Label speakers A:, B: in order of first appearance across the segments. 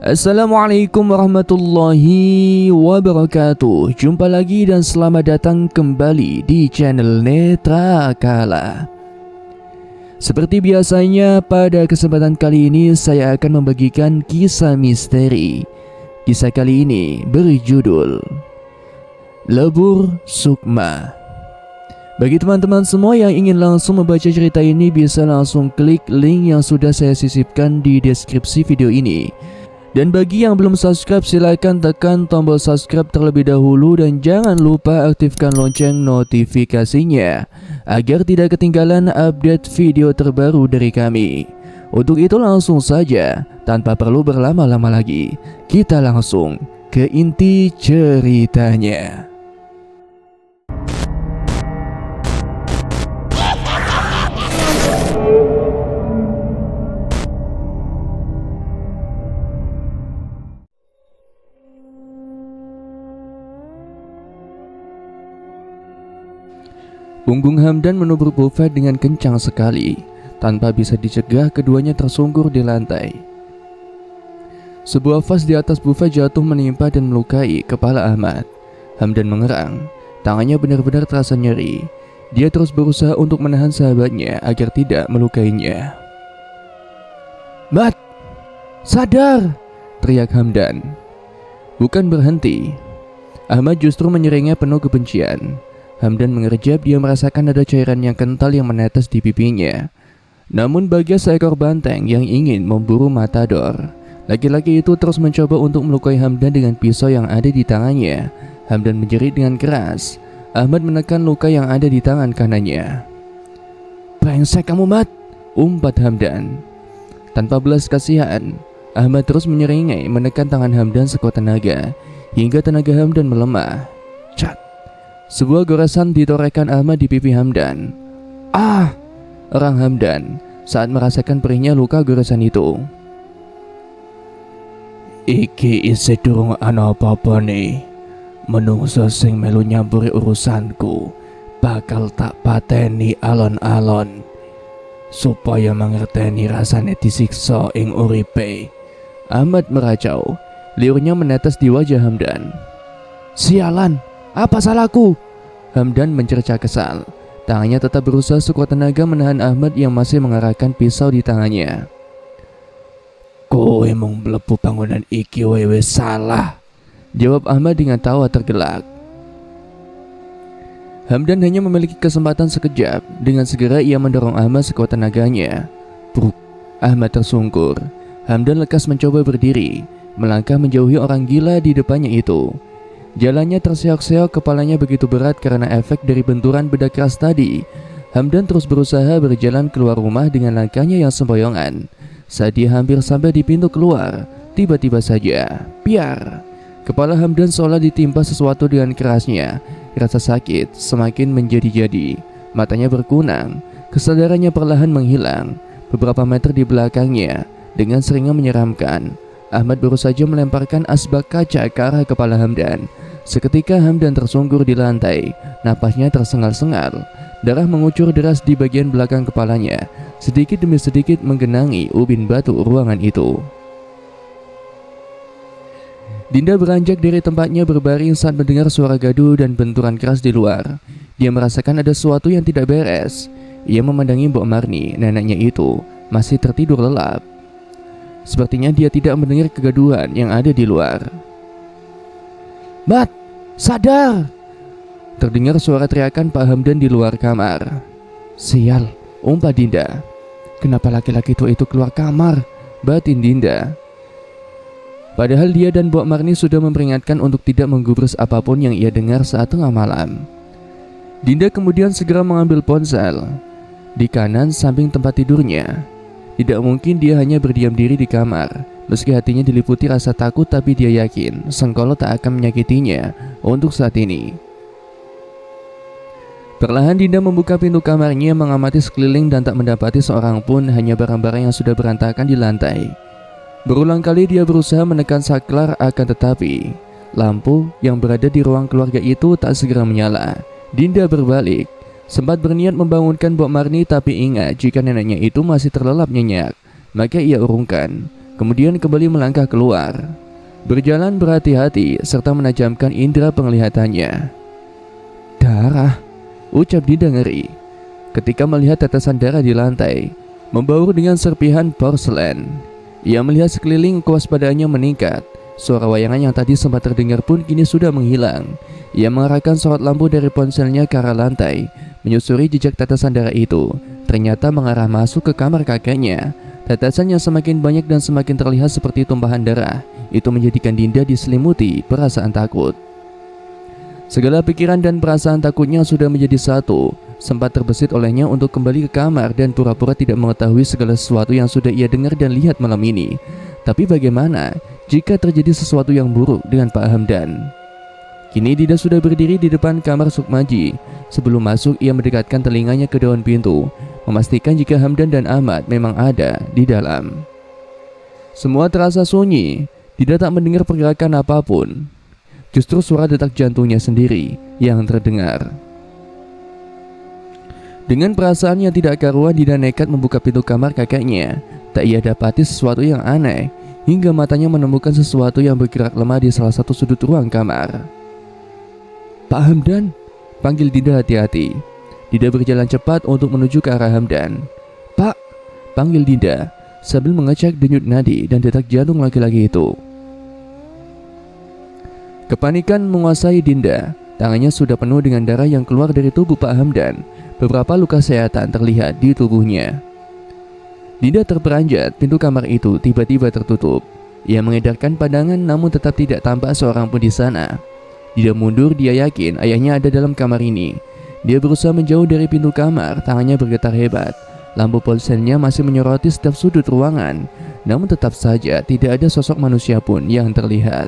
A: Assalamualaikum warahmatullahi wabarakatuh. Jumpa lagi dan selamat datang kembali di channel Netra Kala. Seperti biasanya, pada kesempatan kali ini saya akan membagikan kisah misteri. Kisah kali ini berjudul Lebur Sukma. Bagi teman-teman semua yang ingin langsung membaca cerita ini, bisa langsung klik link yang sudah saya sisipkan di deskripsi video ini. Dan bagi yang belum subscribe, silakan tekan tombol subscribe terlebih dahulu dan jangan lupa aktifkan lonceng notifikasinya agar tidak ketinggalan update video terbaru dari kami. Untuk itu langsung saja, tanpa perlu berlama-lama lagi, kita langsung ke inti ceritanya. Punggung Hamdan menubruk Buffet dengan kencang sekali. Tanpa bisa dicegah, keduanya tersungkur di lantai. Sebuah vas di atas Buffet jatuh menimpa dan melukai kepala Ahmad. Hamdan mengerang, tangannya benar-benar terasa nyeri. Dia terus berusaha untuk menahan sahabatnya agar tidak melukainya. "Mat, sadar!" teriak Hamdan. Bukan berhenti, Ahmad justru menyeringai penuh kebencian. Hamdan mengerjap, dia merasakan ada cairan yang kental yang menetes di pipinya. Namun bagai seekor banteng yang ingin memburu matador, laki-laki itu terus mencoba untuk melukai Hamdan dengan pisau yang ada di tangannya. Hamdan menjerit dengan keras. Ahmad menekan luka yang ada di tangan kanannya. "Brengsek kamu, Mat!" umpat Hamdan. Tanpa belas kasihan, Ahmad terus menyeringai menekan tangan Hamdan sekuat tenaga, hingga tenaga Hamdan melemah. Cat! Sebuah goresan ditorehkan Ahmad di pipi Hamdan. "Ah!" erang Hamdan saat merasakan perihnya luka goresan itu. "Iki isih durung ana apa-apa nih. Menungso sing melu nyampuri urusanku bakal tak pateni alon-alon supaya mangerteni rasane disiksa ing uripe." Ahmad meracau, liurnya menetes di wajah Hamdan. "Sialan, apa salahku?" Hamdan mencerca kesal. Tangannya tetap berusaha sekuat tenaga menahan Ahmad yang masih mengarahkan pisau di tangannya. "Kowe mung mlebu bangunan iki wewe salah," jawab Ahmad dengan tawa tergelak. Hamdan hanya memiliki kesempatan sekejap. Dengan segera ia mendorong Ahmad sekuat tenaganya. Bruk! Ahmad tersungkur. Hamdan lekas mencoba berdiri, melangkah menjauhi orang gila di depannya itu. Jalannya terseok-seok, kepalanya begitu berat karena efek dari benturan benda keras tadi. Hamdan terus berusaha berjalan keluar rumah dengan langkahnya yang sempoyongan. Saat dia hampir sampai di pintu keluar, tiba-tiba saja, piar! Kepala Hamdan seolah ditimpa sesuatu dengan kerasnya. Rasa sakit semakin menjadi-jadi. Matanya berkunang, kesadarannya perlahan menghilang. Beberapa meter di belakangnya, dengan seringnya menyeramkan, Ahmad baru saja melemparkan asbak kaca ke arah kepala Hamdan. Seketika Hamdan tersungkur di lantai, napasnya tersengal-sengal. Darah mengucur deras di bagian belakang kepalanya, sedikit demi sedikit menggenangi ubin batu ruangan itu. Dinda beranjak dari tempatnya berbaring saat mendengar suara gaduh dan benturan keras di luar. Dia merasakan ada sesuatu yang tidak beres. Ia memandangi Mbok Marni, neneknya itu, masih tertidur lelap. Sepertinya dia tidak mendengar kegaduhan yang ada di luar. "Mat, sadar!" terdengar suara teriakan Pak Hamdan di luar kamar. "Sial," umpat Dinda. "Kenapa laki-laki itu keluar kamar?" batin Dinda. Padahal dia dan Mbok Marni sudah memperingatkan untuk tidak menggubris apapun yang ia dengar saat tengah malam. Dinda kemudian segera mengambil ponsel di kanan samping tempat tidurnya. Tidak mungkin dia hanya berdiam diri di kamar. Meski hatinya diliputi rasa takut, tapi dia yakin Sengkolo tak akan menyakitinya untuk saat ini. Perlahan Dinda membuka pintu kamarnya, mengamati sekeliling dan tak mendapati seorang pun, hanya barang-barang yang sudah berantakan di lantai. Berulang kali dia berusaha menekan saklar, akan tetapi lampu yang berada di ruang keluarga itu tak segera menyala. Dinda berbalik, sempat berniat membangunkan Mbok Marni, tapi ingat jika neneknya itu masih terlelap nyenyak. Maka ia urungkan. kemudian kembali melangkah keluar. Berjalan berhati-hati serta menajamkan indera penglihatannya. Darah, ucap Dinda ngeri ketika melihat tetesan darah di lantai, membaur dengan serpihan porselen. Ia melihat sekeliling, kewaspadaannya meningkat. Suara wayangan yang tadi sempat terdengar pun kini sudah menghilang. Ia mengarahkan sorot lampu dari ponselnya ke arah lantai, menyusuri jejak tetesan darah itu. Ternyata mengarah masuk ke kamar kakeknya. Tetesan yang semakin banyak dan semakin terlihat seperti tumpahan darah itu menjadikan Dinda diselimuti perasaan takut. Segala pikiran dan perasaan takutnya sudah menjadi satu. Sempat terbesit olehnya untuk kembali ke kamar dan pura-pura tidak mengetahui segala sesuatu yang sudah ia dengar dan lihat malam ini. Tapi bagaimana jika terjadi sesuatu yang buruk dengan Pak Hamdan? Kini Dinda sudah berdiri di depan kamar Sukmaji. Sebelum masuk, ia mendekatkan telinganya ke daun pintu, memastikan jika Hamdan dan Ahmad memang ada di dalam. Semua terasa sunyi. Dinda tak mendengar pergerakan apapun. Justru suara detak jantungnya sendiri yang terdengar. Dengan perasaan yang tidak karuan, Dinda nekat membuka pintu kamar kakeknya. Tak ia dapati sesuatu yang aneh, hingga matanya menemukan sesuatu yang bergerak lemah di salah satu sudut ruang kamar. Pak Hamdan, panggil Dinda hati-hati. Dinda berjalan cepat untuk menuju ke arah Hamdan. Pak, panggil Dinda sambil mengecek denyut nadi dan detak jantung laki-laki itu. Kepanikan menguasai Dinda. Tangannya sudah penuh dengan darah yang keluar dari tubuh Pak Hamdan. Beberapa luka sayatan terlihat di tubuhnya. Dinda terperanjat, pintu kamar itu tiba-tiba tertutup. Ia mengedarkan pandangan namun tetap tidak tampak seorang pun di sana. Dinda mundur, dia yakin ayahnya ada dalam kamar ini. Dia berusaha menjauh dari pintu kamar, tangannya bergetar hebat. Lampu ponselnya masih menyoroti setiap sudut ruangan, namun tetap saja tidak ada sosok manusia pun yang terlihat.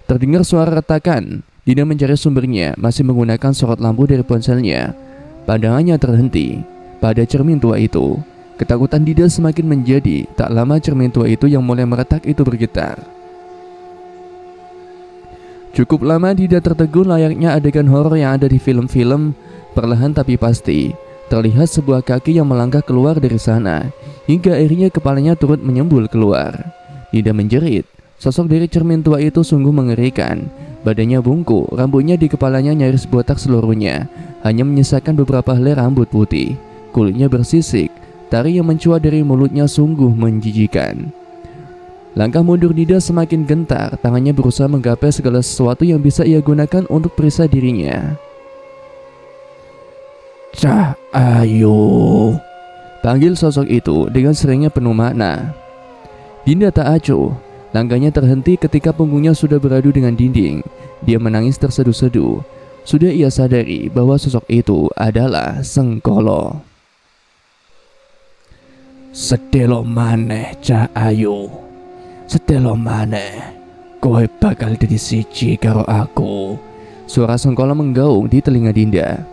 A: Terdengar suara retakan. Dinda mencari sumbernya, masih menggunakan sorot lampu dari ponselnya. Pandangannya terhenti pada cermin tua itu. Ketakutan Dinda semakin menjadi. Tak lama cermin tua itu yang mulai meretak itu bergetar. Cukup lama Dinda tertegun layaknya adegan horor yang ada di film-film. Perlahan tapi pasti terlihat sebuah kaki yang melangkah keluar dari sana, hingga akhirnya kepalanya turut menyembul keluar. Dinda menjerit. Sosok dari cermin tua itu sungguh mengerikan. Badannya bungkuk, rambutnya di kepalanya nyaris botak seluruhnya, hanya menyisakan beberapa helai rambut putih. Kulitnya bersisik, tari yang mencuat dari mulutnya sungguh menjijikan. Langkah mundur Dinda semakin gentar, tangannya berusaha menggapai segala sesuatu yang bisa ia gunakan untuk periksa dirinya. Cah, ayo, panggil sosok itu dengan seringnya penuh makna. Dinda tak acuh. Langkahnya terhenti ketika punggungnya sudah beradu dengan dinding. Dia menangis terseduh-seduh. Sudah ia sadari bahwa sosok itu adalah Sengkolo. Sedelo maneh Cah Ayu, sedelo maneh kowe bakal dadi siji karo aku. Suara Sengkolo menggaung di telinga Dinda.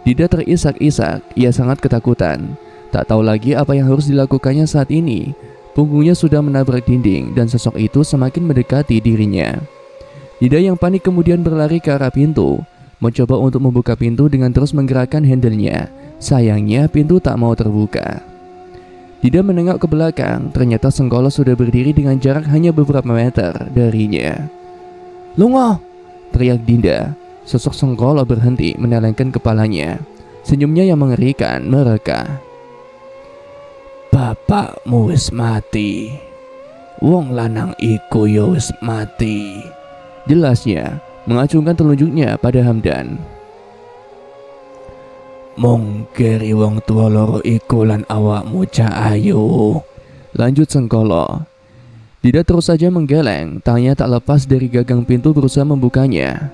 A: Dinda terisak-isak, ia sangat ketakutan. Tak tahu lagi apa yang harus dilakukannya saat ini. Punggungnya sudah menabrak dinding dan sosok itu semakin mendekati dirinya. Dinda yang panik kemudian berlari ke arah pintu, mencoba untuk membuka pintu dengan terus menggerakkan handle-nya. Sayangnya pintu tak mau terbuka. Dinda menengok ke belakang, ternyata Sengkolo sudah berdiri dengan jarak hanya beberapa meter darinya. Lungo! Teriak Dinda. Sosok Sengkolo berhenti menelengkan kepalanya. Senyumnya yang mengerikan mereka. Bapakmu wis mati. Wong lanang iku yo wis mati. Jelasnya mengacungkan telunjuknya pada Hamdan. Mongkeri wong tua loro iku lan awakmu Cah Ayu. Lanjut Sengkolo. Dinda terus saja menggeleng, tangannya tak lepas dari gagang pintu berusaha membukanya.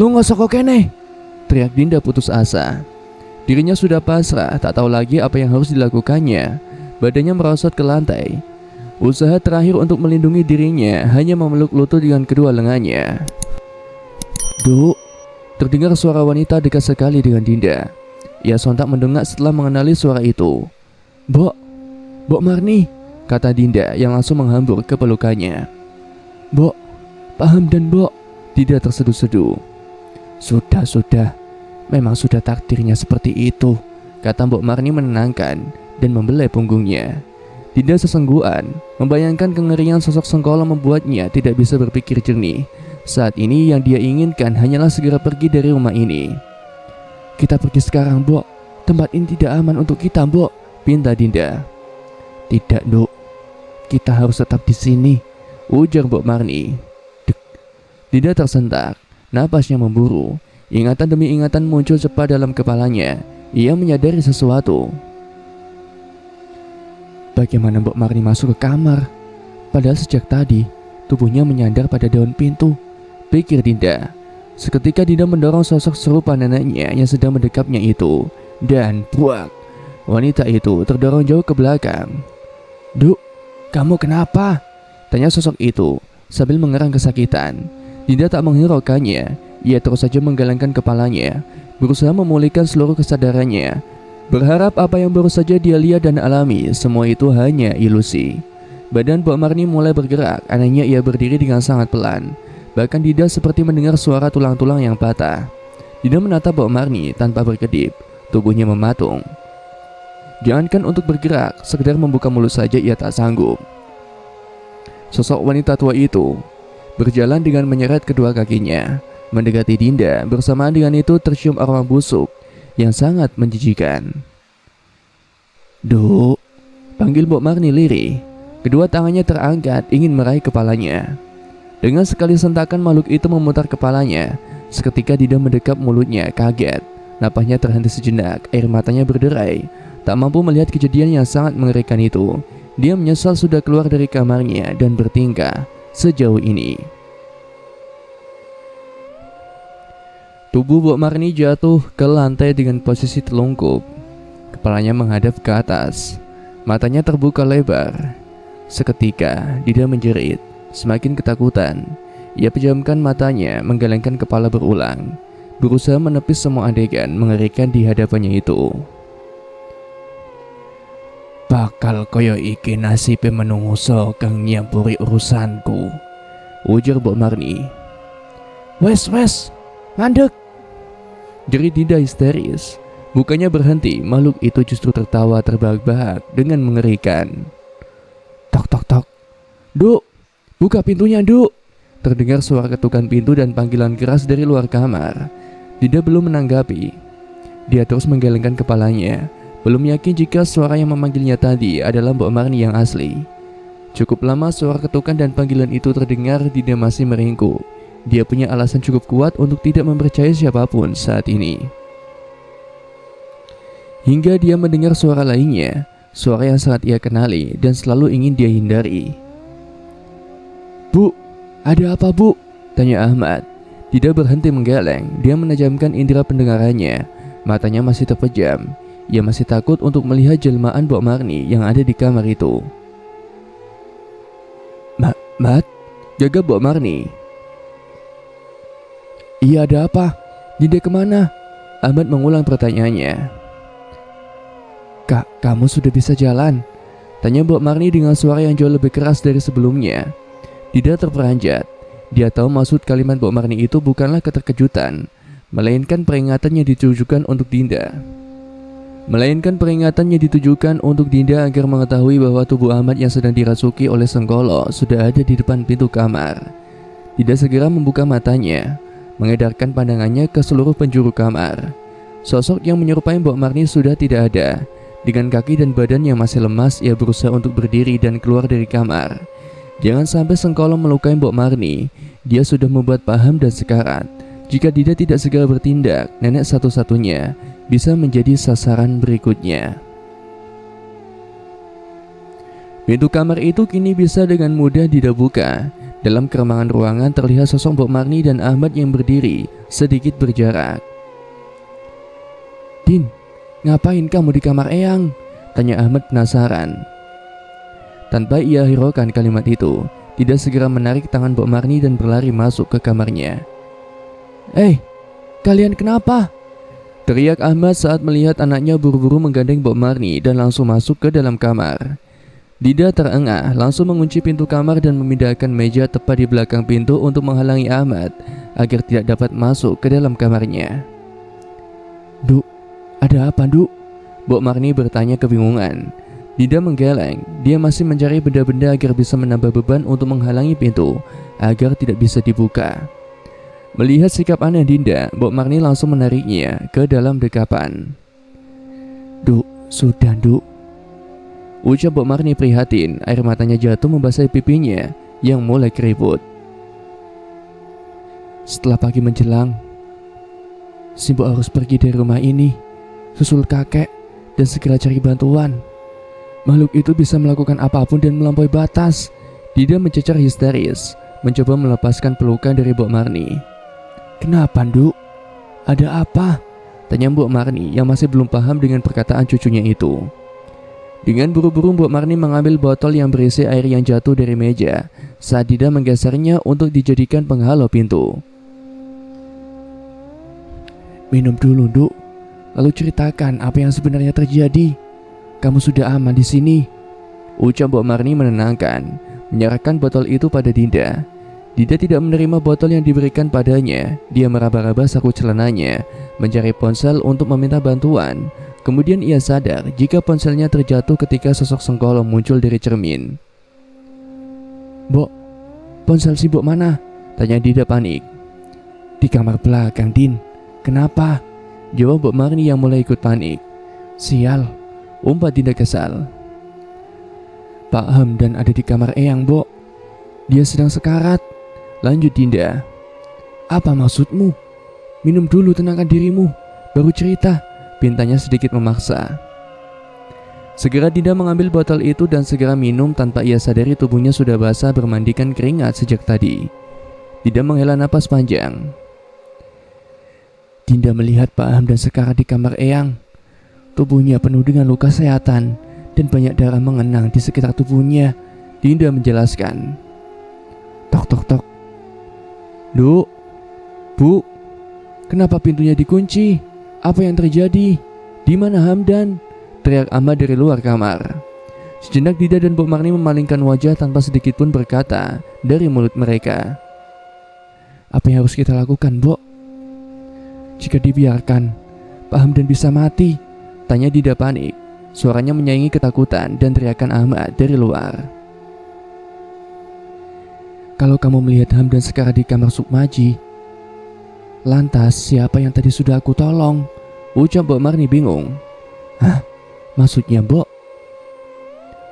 A: Lu nggak soko kene, teriak Dinda putus asa. Dirinya sudah pasrah, tak tahu lagi apa yang harus dilakukannya. Badannya merosot ke lantai. Usaha terakhir untuk melindungi dirinya hanya memeluk lutut dengan kedua lengannya. Duk, terdengar suara wanita dekat sekali dengan Dinda. Ia sontak mendengak setelah mengenali suara itu. Bok Marni, kata Dinda yang langsung menghambur ke pelukannya. Bok, paham dan Bok. Dinda terseduh-seduh. Sudah, memang sudah takdirnya seperti itu. kata Mbok Marni menenangkan dan membelai punggungnya. Dinda sesenggukan, membayangkan kengerian sosok Sengkolo membuatnya tidak bisa berpikir jernih. Saat ini yang dia inginkan hanyalah segera pergi dari rumah ini. Kita pergi sekarang, Mbok. Tempat ini tidak aman untuk kita, Mbok, pinta Dinda. Tidak, Nduk. Kita harus tetap di sini, ujar Mbok Marni. Dek. Dinda tersentak, napasnya memburu. Ingatan demi ingatan muncul cepat dalam kepalanya. Ia menyadari sesuatu. Bagaimana Mbok Marni masuk ke kamar? Padahal sejak tadi tubuhnya menyandar pada daun pintu, pikir Dinda. Seketika Dinda mendorong sosok serupa neneknya yang sedang mendekapnya itu, dan buak, wanita itu terdorong jauh ke belakang. Duk, kamu kenapa? Tanya sosok itu sambil mengerang kesakitan. Dinda tak menghiraukannya. Ia terus saja menggelengkan kepalanya, berusaha memulihkan seluruh kesadarannya, berharap apa yang baru saja dia lihat dan alami semua itu hanya ilusi. Badan Mbok Marni mulai bergerak. Anehnya ia berdiri dengan sangat pelan. Bahkan Dinda seperti mendengar suara tulang-tulang yang patah. Dinda menatap Mbok Marni tanpa berkedip. Tubuhnya mematung. Jangankan untuk bergerak, sekedar membuka mulut saja ia tak sanggup. Sosok wanita tua itu berjalan dengan menyeret kedua kakinya, mendekati Dinda. Bersamaan dengan itu tercium aroma busuk yang sangat menjijikan. Duk, panggil Mbok Marni lirih. Kedua tangannya terangkat ingin meraih kepalanya. Dengan sekali sentakan makhluk itu memutar kepalanya. Seketika Dinda mendekap mulutnya, kaget. Napasnya terhenti sejenak, air matanya berderai. Tak mampu melihat kejadian yang sangat mengerikan itu. Dia menyesal sudah keluar dari kamarnya dan bertingkah sejauh ini. Tubuh Mbok Marni jatuh ke lantai dengan posisi telungkup. Kepalanya menghadap ke atas. Matanya terbuka lebar. Seketika Dinda menjerit, semakin ketakutan. Ia pejamkan matanya, menggelengkan kepala berulang, berusaha menepis semua adegan mengerikan di hadapannya itu. Bakal koyo iki nasibe menungso kang nyampuri urusanku, ujar Mbok Marni. Wes, mandek, jerit Dinda histeris. Bukannya berhenti, makhluk itu justru tertawa terbahak-bahak dengan mengerikan. Tok tok tok. Duk, buka pintunya, Duk. Terdengar suara ketukan pintu dan panggilan keras dari luar kamar. Dinda belum menanggapi. Dia terus menggelengkan kepalanya, belum yakin jika suara yang memanggilnya tadi adalah Mbok Marni yang asli. Cukup lama suara ketukan dan panggilan itu terdengar, Dinda masih meringkuk. Dia punya alasan cukup kuat untuk tidak mempercayai siapapun saat ini. Hingga dia mendengar suara lainnya, suara yang sangat ia kenali dan selalu ingin dia hindari. Bu, ada apa, Bu? Tanya Ahmad. Tidak berhenti menggeleng. Dia menajamkan indera pendengarannya. Matanya masih terpejam. Ia masih takut untuk melihat jelmaan Mbok Marni yang ada di kamar itu. Mat, jaga Mbok Marni. Iya, ada apa? Dinda kemana? Ahmad mengulang pertanyaannya. Kak, kamu sudah bisa jalan? Tanya Mbok Marni dengan suara yang jauh lebih keras dari sebelumnya. Dinda terperanjat. Dia tahu maksud kalimat Mbok Marni itu bukanlah keterkejutan, melainkan peringatan yang ditujukan untuk Dinda. Agar mengetahui bahwa tubuh Ahmad yang sedang dirasuki oleh Sengkolo sudah ada di depan pintu kamar. Dinda segera membuka matanya, mengedarkan pandangannya ke seluruh penjuru kamar. Sosok yang menyerupai Mbok Marni sudah tidak ada. Dengan kaki dan badan yang masih lemas, ia berusaha untuk berdiri dan keluar dari kamar. Jangan sampai Sengkolo melukai Mbok Marni. Dia sudah membuat paham dan sekarat. Jika Dinda tidak segera bertindak, nenek satu-satunya bisa menjadi sasaran berikutnya. Pintu kamar itu kini bisa dengan mudah Dinda buka. Dalam keremangan ruangan terlihat sosok Mbok Marni dan Ahmad yang berdiri sedikit berjarak. Din, ngapain kamu di kamar Eyang? Tanya Ahmad penasaran. Tanpa ia hiraukan kalimat itu, Dinda segera menarik tangan Mbok Marni dan berlari masuk ke kamarnya. Kalian kenapa? Teriak Ahmad saat melihat anaknya buru-buru menggandeng Mbok Marni dan langsung masuk ke dalam kamar. Dinda terengah, langsung mengunci pintu kamar dan memindahkan meja tepat di belakang pintu untuk menghalangi Ahmad agar tidak dapat masuk ke dalam kamarnya. Duk, ada apa, Duk? Mbok Marni bertanya kebingungan. Dinda menggeleng. Dia masih mencari benda-benda agar bisa menambah beban untuk menghalangi pintu agar tidak bisa dibuka. Melihat sikap aneh Dinda, Mbok Marni langsung menariknya ke dalam dekapan. "Duk, sudah Duk," ucap Mbok Marni prihatin. Air matanya jatuh membasahi pipinya yang mulai keriput. Setelah pagi menjelang, si Mbok harus pergi dari rumah ini, susul kakek, dan segera cari bantuan. Makhluk itu bisa melakukan apapun dan melampaui batas. Dinda mencecar histeris, mencoba melepaskan pelukan dari Mbok Marni. "Kenapa, Nduk? Ada apa?" tanya Mbok Marni yang masih belum paham dengan perkataan cucunya itu. Dengan buru-buru Mbok Marni mengambil botol yang berisi air yang jatuh dari meja saat Dinda menggesernya untuk dijadikan penghalau pintu. "Minum dulu, Nduk, lalu ceritakan apa yang sebenarnya terjadi. Kamu sudah aman di sini," ucap Mbok Marni menenangkan, menyerahkan botol itu pada Dinda. Dinda tidak menerima botol yang diberikan padanya. Dia meraba-raba saku celananya, mencari ponsel untuk meminta bantuan. Kemudian ia sadar jika ponselnya terjatuh ketika sosok Sengkolom muncul dari cermin. "Mbok, ponsel si Mbok mana?" tanya Dinda panik. "Di kamar belakang, Din. Kenapa?" jawab Mbok Marni yang mulai ikut panik. "Sial," umpat Dinda kesal. "Pak Hamdan ada di kamar Eyang, Mbok. Dia sedang sekarat," lanjut Dinda. "Apa maksudmu? Minum dulu, tenangkan dirimu, baru cerita," pintanya sedikit memaksa. Segera Dinda mengambil botol itu dan segera minum tanpa ia sadari tubuhnya sudah basah bermandikan keringat sejak tadi. Dinda menghela napas panjang. Dinda melihat Pak Hamdan sekarat di kamar Eyang. Tubuhnya penuh dengan luka sayatan dan banyak darah mengenang di sekitar tubuhnya. Dinda menjelaskan. Tok tok tok. "Duk, Bu, kenapa pintunya dikunci? Apa yang terjadi? Di mana Hamdan?" teriak Ahmad dari luar kamar. Sejenak Dinda dan Mbok Marni memalingkan wajah tanpa sedikit pun berkata dari mulut mereka. "Apa yang harus kita lakukan, Mbok? Jika dibiarkan, Pak Hamdan bisa mati," tanya Dinda panik. Suaranya menyaingi ketakutan dan teriakan Ahmad dari luar. "Kalau kamu melihat Hamdan sekarat di kamar Sukmaji, lantas siapa yang tadi sudah aku tolong?" ucap Mbok Marni bingung. "Hah? Maksudnya, Mbok?"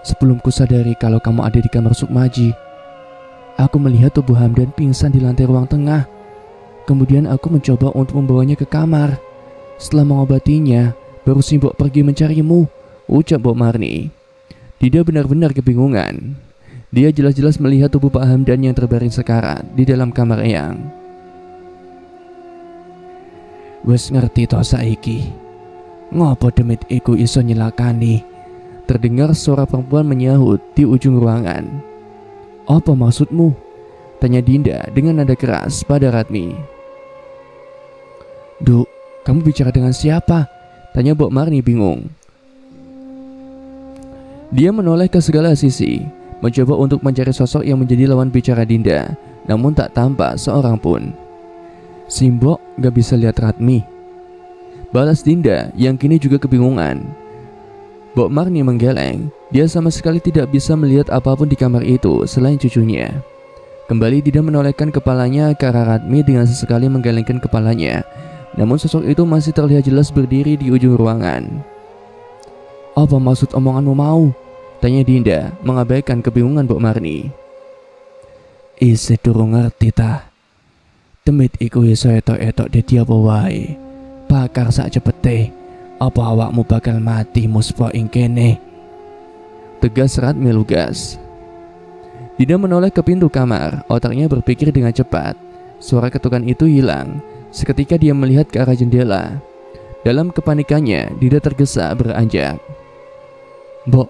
A: "Sebelum kusadari kalau kamu ada di kamar Sukmaji, aku melihat tubuh Hamdan pingsan di lantai ruang tengah. Kemudian aku mencoba untuk membawanya ke kamar. Setelah mengobatinya, baru si Mbok pergi mencarimu," ucap Mbok Marni. Dinda benar-benar kebingungan. Dia jelas-jelas melihat tubuh Pak Hamdan yang terbaring sekarat di dalam kamar Eyang. "Wes ngerti toh saiki, ngopo demit iku iso nyelakani?" terdengar suara perempuan menyahut di ujung ruangan. "Apa maksudmu?" tanya Dinda dengan nada keras pada Ratmi. "Duk, kamu bicara dengan siapa?" tanya Mbok Marni bingung. Dia menoleh ke segala sisi, mencoba untuk mencari sosok yang menjadi lawan bicara Dinda, namun tak tampak seorang pun. "Si Mbok gak bisa lihat Ratmi," balas Dinda yang kini juga kebingungan. Mbok Marni menggeleng. Dia sama sekali tidak bisa melihat apapun di kamar itu selain cucunya. Kembali Dinda menolehkan kepalanya ke arah Ratmi dengan sesekali menggelengkan kepalanya. Namun sosok itu masih terlihat jelas berdiri di ujung ruangan. "Apa maksud omonganmu mau?" tanya Dinda mengabaikan kebingungan Mbok Marni. "Isi durung ngerti ta. Demit iku iso etok-etok dadi apa wae. Bakar sak cepete. Apa awakmu bakal mati muspo ing kene?" tegas Ratmi lugas. Dinda menoleh ke pintu kamar. Otaknya berpikir dengan cepat. Suara ketukan itu hilang. Seketika dia melihat ke arah jendela. Dalam kepanikannya, Dinda tergesa beranjak. "Mbok,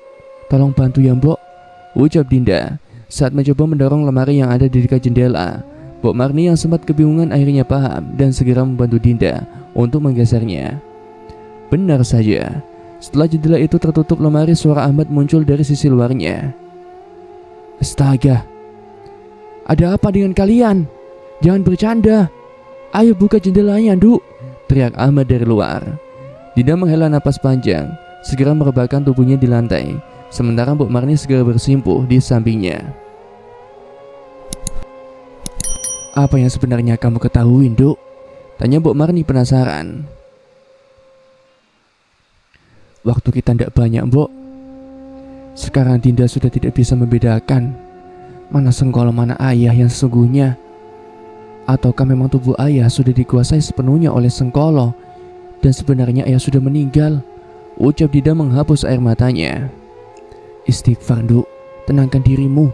A: tolong bantu ya, Mbok," ucap Dinda saat mencoba mendorong lemari yang ada di dekat jendela. Mbok Marni yang sempat kebingungan akhirnya paham dan segera membantu Dinda untuk menggesernya. Benar saja, setelah jendela itu tertutup lemari, suara Ahmad muncul dari sisi luarnya. "Astaga, ada apa dengan kalian? Jangan bercanda. Ayo buka jendelanya, Nduk," teriak Ahmad dari luar. Dinda menghela napas panjang. segera merebahkan tubuhnya di lantai, sementara Mbok Marni segera bersimpuh di sampingnya. "Apa yang sebenarnya kamu ketahui, Nduk?" tanya Mbok Marni penasaran. "Waktu kita tidak banyak, Mbok. Sekarang Dinda sudah tidak bisa membedakan mana Sengkolo mana ayah yang sesungguhnya. Ataukah memang tubuh ayah sudah dikuasai sepenuhnya oleh Sengkolo dan sebenarnya ayah sudah meninggal?" ucap Dinda menghapus air matanya. "Istighfar, Nduk, tenangkan dirimu,"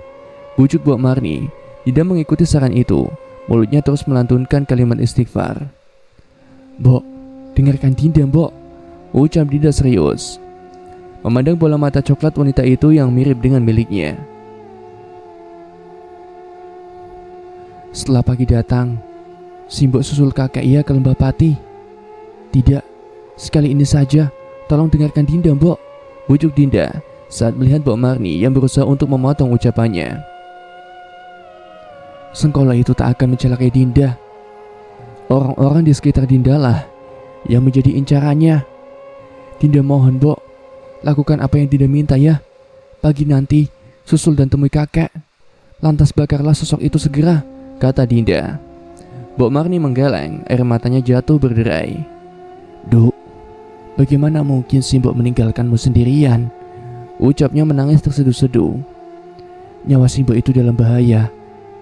A: bujuk Mbok Marni. Dinda mengikuti saran itu, mulutnya terus melantunkan kalimat istighfar. "Mbok, dengarkan Dinda, Mbok," ucap Dinda serius, memandang bola mata coklat wanita itu yang mirip dengan miliknya. "Setelah pagi datang, Simbok susul kakek ia ke Lembah Pati. Tidak, sekali ini saja, tolong dengarkan Dinda, Mbok," bujuk Dinda saat melihat Mbok Marni yang berusaha untuk memotong ucapannya. "Sengkolo itu tak akan mencelakai Dinda. Orang-orang di sekitar Dinda lah yang menjadi incarannya. Dinda mohon, Mbok, lakukan apa yang Dinda minta ya. Pagi nanti, susul dan temui kakek. Lantas bakarlah sosok itu segera," kata Dinda. Mbok Marni menggeleng, air matanya jatuh berderai. "Duk, bagaimana mungkin Simbok meninggalkanmu sendirian?" ucapnya menangis terseduh-seduh. "Nyawa Simbok itu dalam bahaya,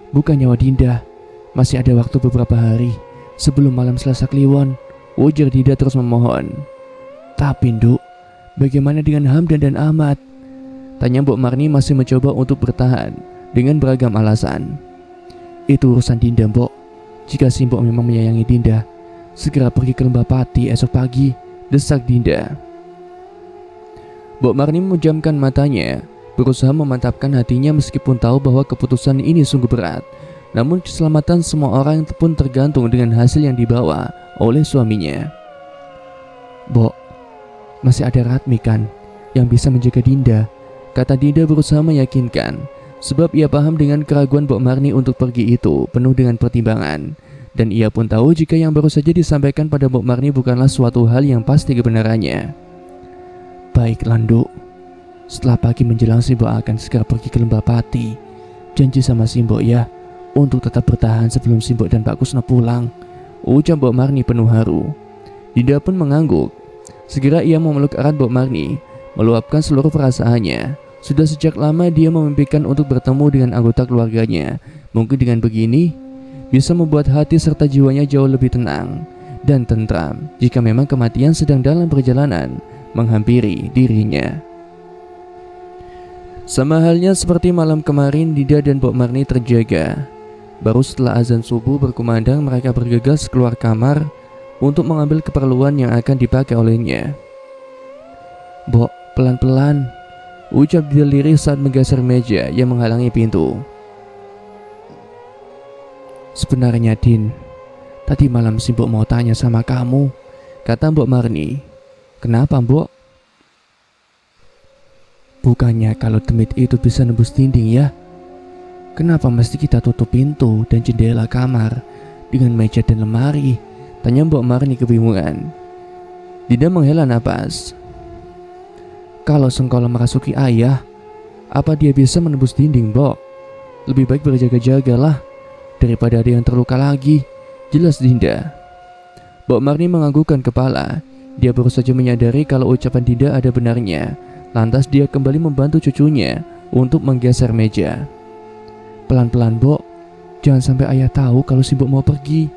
A: bukan nyawa Dinda. Masih ada waktu beberapa hari sebelum malam Selasa Kliwon," ujar Dinda terus memohon. "Tapi Nduk, bagaimana dengan Hamdan dan Ahmad?" tanya Mbok Marni masih mencoba untuk bertahan dengan beragam alasan. "Itu urusan Dinda, Mbok. Jika Simbok memang menyayangi Dinda, segera pergi ke Lembah Pati esok pagi," desak Dinda. Mbok Marni memejamkan matanya, berusaha memantapkan hatinya meskipun tahu bahwa keputusan ini sungguh berat. Namun keselamatan semua orang pun tergantung dengan hasil yang dibawa oleh suaminya. "Mbok, masih ada Ratmi kan yang bisa menjaga Dinda," kata Dinda berusaha meyakinkan, sebab ia paham dengan keraguan Mbok Marni untuk pergi itu penuh dengan pertimbangan. Dan ia pun tahu jika yang baru saja disampaikan pada Mbok Marni bukanlah suatu hal yang pasti kebenarannya. "Baiklah, Nduk. Setelah pagi menjelang Simbok akan segera pergi ke Lembah Pati. Janji sama Simbok ya, untuk tetap bertahan sebelum Simbok dan Pak Kusna pulang," ucap Mbok Marni penuh haru. Dinda pun mengangguk. Segera ia memeluk erat Mbok Marni, meluapkan seluruh perasaannya. Sudah sejak lama dia memimpikan untuk bertemu dengan anggota keluarganya. Mungkin dengan begini bisa membuat hati serta jiwanya jauh lebih tenang dan tentram jika memang kematian sedang dalam perjalanan menghampiri dirinya. Sama halnya seperti malam kemarin, Dinda dan Mbok Marni terjaga. Baru setelah azan subuh berkumandang, mereka bergegas keluar kamar untuk mengambil keperluan yang akan dipakai olehnya. "Mbok, pelan-pelan," ucap Dinda lirih saat menggeser meja yang menghalangi pintu. "Sebenarnya Din, tadi malam Simbok mau tanya sama kamu," kata Mbok Marni. "Kenapa, Mbok?" "Bukannya kalau demit itu bisa nembus dinding ya? Kenapa mesti kita tutup pintu dan jendela kamar dengan meja dan lemari?" tanya Mbok Marni kebingungan. Dinda menghela napas. "Kalau Sengkolo merasuki ayah, apa dia bisa menembus dinding, Mbok? Lebih baik berjaga-jagalah daripada ada yang terluka lagi," jelas Dinda. Mbok Marni menganggukkan kepala. Dia baru saja menyadari kalau ucapan Dinda ada benarnya. Lantas dia kembali membantu cucunya untuk menggeser meja. "Pelan-pelan, Mbok. Jangan sampai ayah tahu kalau Simbok mau pergi,"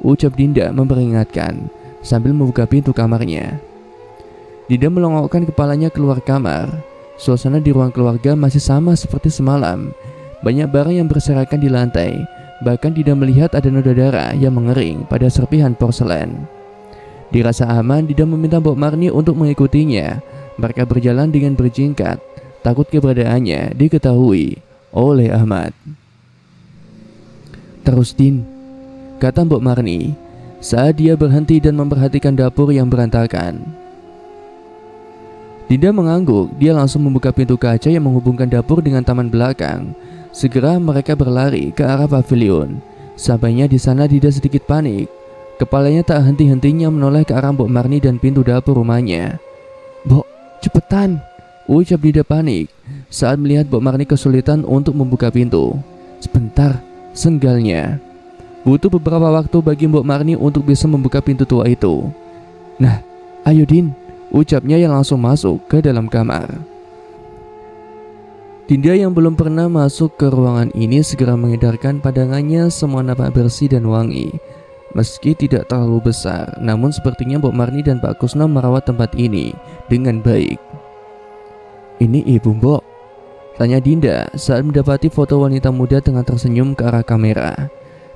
A: ucap Dinda memperingatkan sambil membuka pintu kamarnya. Dinda melongokkan kepalanya keluar kamar. Suasana di ruang keluarga masih sama seperti semalam. Banyak barang yang berserakan di lantai. Bahkan Dinda melihat ada noda darah yang mengering pada serpihan porselen. Dirasa aman, Dinda meminta Mbok Marni untuk mengikutinya. Mereka berjalan dengan berjingkat, takut keberadaannya diketahui oleh Ahmad. "Terus Din," kata Mbok Marni saat dia berhenti dan memperhatikan dapur yang berantakan. Dinda mengangguk. Dia langsung membuka pintu kaca yang menghubungkan dapur dengan taman belakang. Segera mereka berlari ke arah pavilion. Sampainya di sana Dinda sedikit panik. Kepalanya tak henti-hentinya menoleh ke arah Mbok Marni dan pintu dapur rumahnya. "Mbok, Cepetan, ucap Dinda panik saat melihat Mbok Marni kesulitan untuk membuka pintu. Sebentar, senggalnya. Butuh beberapa waktu bagi Mbok Marni untuk bisa membuka pintu tua itu. Nah, ayo Din, ucapnya yang langsung masuk ke dalam kamar. Dinda yang belum pernah masuk ke ruangan ini segera mengedarkan pandangannya semua nampak bersih dan wangi. Meski tidak terlalu besar, namun sepertinya Mbok Marni dan Pak Kusno merawat tempat ini dengan baik. Ini ibu Mbok? Tanya Dinda saat mendapati foto wanita muda tengah tersenyum ke arah kamera.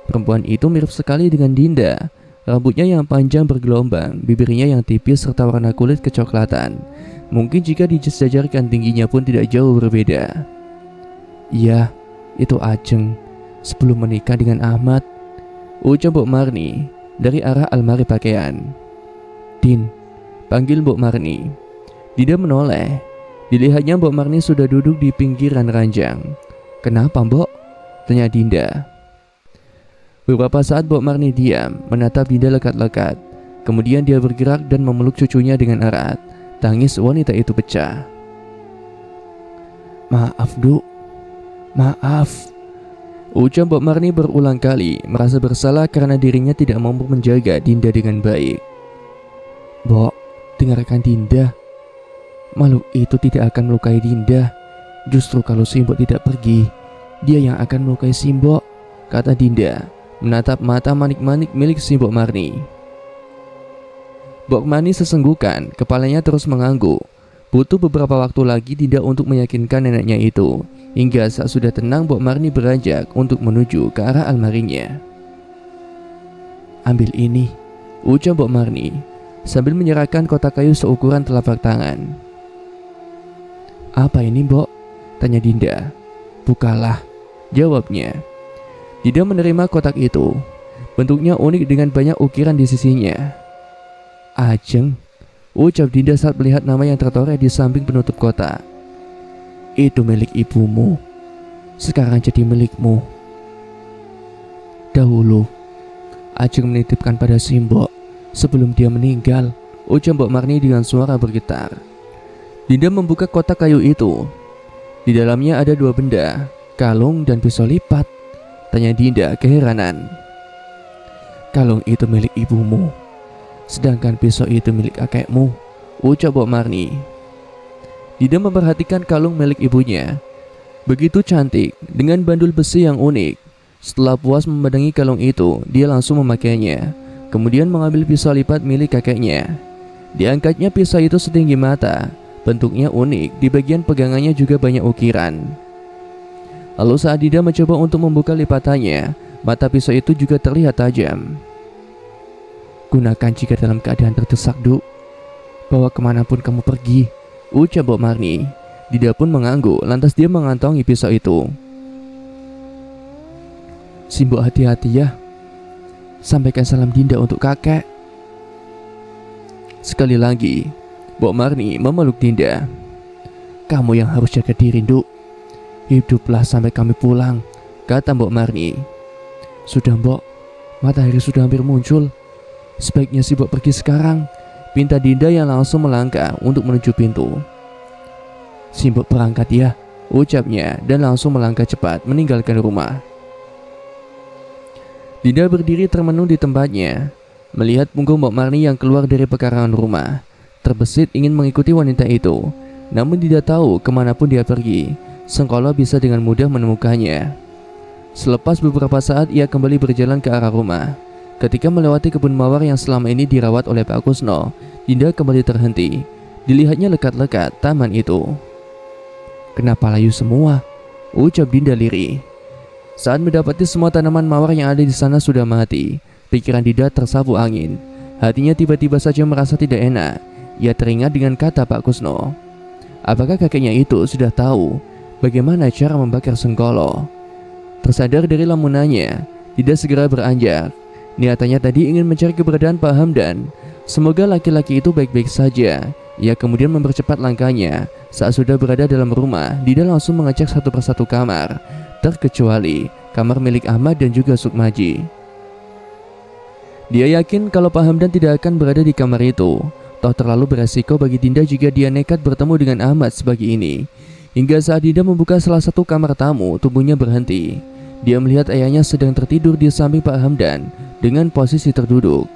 A: Perempuan itu mirip sekali dengan Dinda. Rambutnya yang panjang bergelombang, bibirnya yang tipis serta warna kulit kecoklatan. Mungkin jika disejajarkan tingginya pun tidak jauh berbeda. Iya, itu Ajeng sebelum menikah dengan Ahmad, ucap Mbok Marni dari arah almari pakaian. Din, panggil Mbok Marni. Dinda menoleh. Dilihatnya Mbok Marni sudah duduk di pinggiran ranjang. Kenapa Mbok? Tanya Dinda. Beberapa saat Mbok Marni diam, menatap Dinda lekat-lekat. Kemudian dia bergerak dan memeluk cucunya dengan erat. Tangis wanita itu pecah. Maaf Duk, maaf, ucap Mbok Marni berulang kali, merasa bersalah karena dirinya tidak mampu menjaga Dinda dengan baik. Mbok, dengarkan Dinda. Makhluk itu tidak akan melukai Dinda. Justru kalau Simbok tidak pergi, dia yang akan melukai Simbok, kata Dinda, menatap mata manik-manik milik Simbok Marni. Mbok Marni sesenggukan, kepalanya terus mengangguk. Butuh beberapa waktu lagi Dinda untuk meyakinkan neneknya itu. Hingga saat sudah tenang, Mbok Marni beranjak untuk menuju ke arah almarinya. Ambil ini, ucap Mbok Marni sambil menyerahkan kotak kayu seukuran telapak tangan. Apa ini Mbok? Tanya Dinda. Bukalah, jawabnya. Dinda menerima kotak itu. Bentuknya unik dengan banyak ukiran di sisinya. Ajeng, ucap Dinda saat melihat nama yang tertoreh di samping penutup kotak. Itu milik ibumu, sekarang jadi milikmu. Dahulu, Ajeng menitipkan pada Simbok sebelum dia meninggal, ucap Mbok Marni dengan suara bergetar. Dinda membuka kotak kayu itu. Di dalamnya ada dua benda, kalung dan pisau lipat. Tanya Dinda keheranan. Kalung itu milik ibumu, sedangkan pisau itu milik kakekmu, ucap Mbok Marni. Dinda memperhatikan kalung milik ibunya. Begitu cantik, dengan bandul besi yang unik. Setelah puas memandangi kalung itu, dia langsung memakainya. Kemudian mengambil pisau lipat milik kakeknya. Diangkatnya pisau itu setinggi mata. Bentuknya unik, di bagian pegangannya juga banyak ukiran. Lalu saat Dinda mencoba untuk membuka lipatannya, mata pisau itu juga terlihat tajam. Gunakan jika dalam keadaan terdesak, Duk. Bawa kemanapun kamu pergi, ucap Mbok Marni. Dinda pun mengangguk, lantas dia mengantongi pisau itu. Simbok hati-hati ya. Sampaikan salam Dinda untuk kakek. Sekali lagi, Mbok Marni memeluk Dinda. Kamu yang harus jaga diri, Duk. Hiduplah sampai kami pulang, kata Mbok Marni. Sudah Mbok, matahari sudah hampir muncul. Sebaiknya Simbok pergi sekarang, pinta Dinda yang langsung melangkah untuk menuju pintu. Simbok berangkat ya, ucapnya dan langsung melangkah cepat meninggalkan rumah. Dinda berdiri termenung di tempatnya, melihat punggung Mbok Marni yang keluar dari pekarangan rumah. Terbesit ingin mengikuti wanita itu, namun tidak tahu kemanapun dia pergi, Sengkolo bisa dengan mudah menemukannya. Selepas beberapa saat ia kembali berjalan ke arah rumah. Ketika melewati kebun mawar yang selama ini dirawat oleh Pak Kusno, Dinda kembali terhenti. Dilihatnya lekat-lekat taman itu. Kenapa layu semua? Ucap Dinda lirih. Saat mendapati semua tanaman mawar yang ada di sana sudah mati, pikiran Dinda tersapu angin. Hatinya tiba-tiba saja merasa tidak enak. Ia teringat dengan kata Pak Kusno. Apakah kakeknya itu sudah tahu bagaimana cara membakar Sengkolo? Tersadar dari lamunannya, Dinda segera beranjak. Niatannya tadi ingin mencari keberadaan Pak Hamdan. Semoga laki-laki itu baik-baik saja. Ia kemudian mempercepat langkahnya. Saat sudah berada dalam rumah, Dinda langsung mengecek satu persatu kamar, terkecuali kamar milik Ahmad dan juga Sukmaji. Dia yakin kalau Pak Hamdan tidak akan berada di kamar itu. Toh terlalu beresiko bagi Dinda jika dia nekat bertemu dengan Ahmad sebagi ini. Hingga saat Dinda membuka salah satu kamar tamu, tubuhnya berhenti. Dia melihat ayahnya sedang tertidur di samping Pak Hamdan dengan posisi terduduk.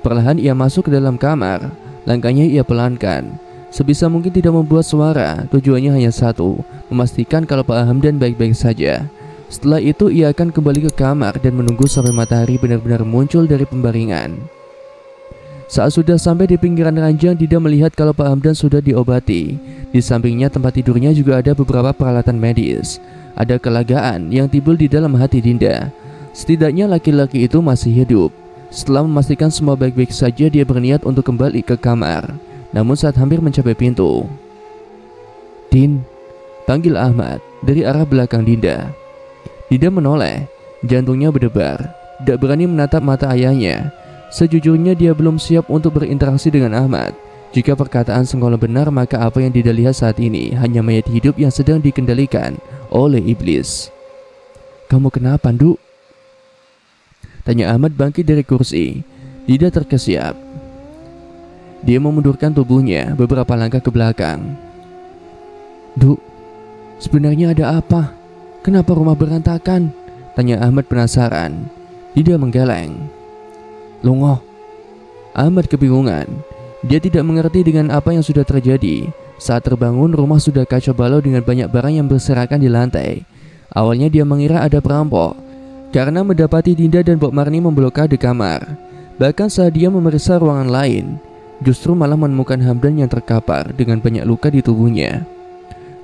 A: Perlahan ia masuk ke dalam kamar. Langkahnya ia pelankan, sebisa mungkin tidak membuat suara. Tujuannya hanya satu, memastikan kalau Pak Hamdan baik-baik saja. Setelah itu ia akan kembali ke kamar dan menunggu sampai matahari benar-benar muncul dari pembaringan. Saat sudah sampai di pinggiran ranjang, Dinda melihat kalau Pak Hamdan sudah diobati. Di sampingnya tempat tidurnya juga ada beberapa peralatan medis. Ada kelegaan yang timbul di dalam hati Dinda. Setidaknya laki-laki itu masih hidup. Setelah memastikan semua baik-baik saja, dia berniat untuk kembali ke kamar. Namun saat hampir mencapai pintu, "Din," panggil Ahmad dari arah belakang Dinda. Dinda menoleh, jantungnya berdebar, tidak berani menatap mata ayahnya. Sejujurnya dia belum siap untuk berinteraksi dengan Ahmad. Jika perkataan Sengkolo benar, maka apa yang Dinda lihat saat ini hanya mayat hidup yang sedang dikendalikan oleh iblis. "Kamu kenapa, Nduk?" tanya Ahmad bangkit dari kursi. Dinda terkesiap. Dia memundurkan tubuhnya beberapa langkah ke belakang. "Duk, sebenarnya ada apa? Kenapa rumah berantakan?" tanya Ahmad penasaran. Dinda menggeleng. "Lungo." Ahmad kebingungan. Dia tidak mengerti dengan apa yang sudah terjadi. Saat terbangun, rumah sudah kacau balau dengan banyak barang yang berserakan di lantai. Awalnya dia mengira ada perampok, karena mendapati Dinda dan Bob Marni memblokade kamar. Bahkan saat dia memeriksa ruangan lain, justru malah menemukan Hamdan yang terkapar dengan banyak luka di tubuhnya.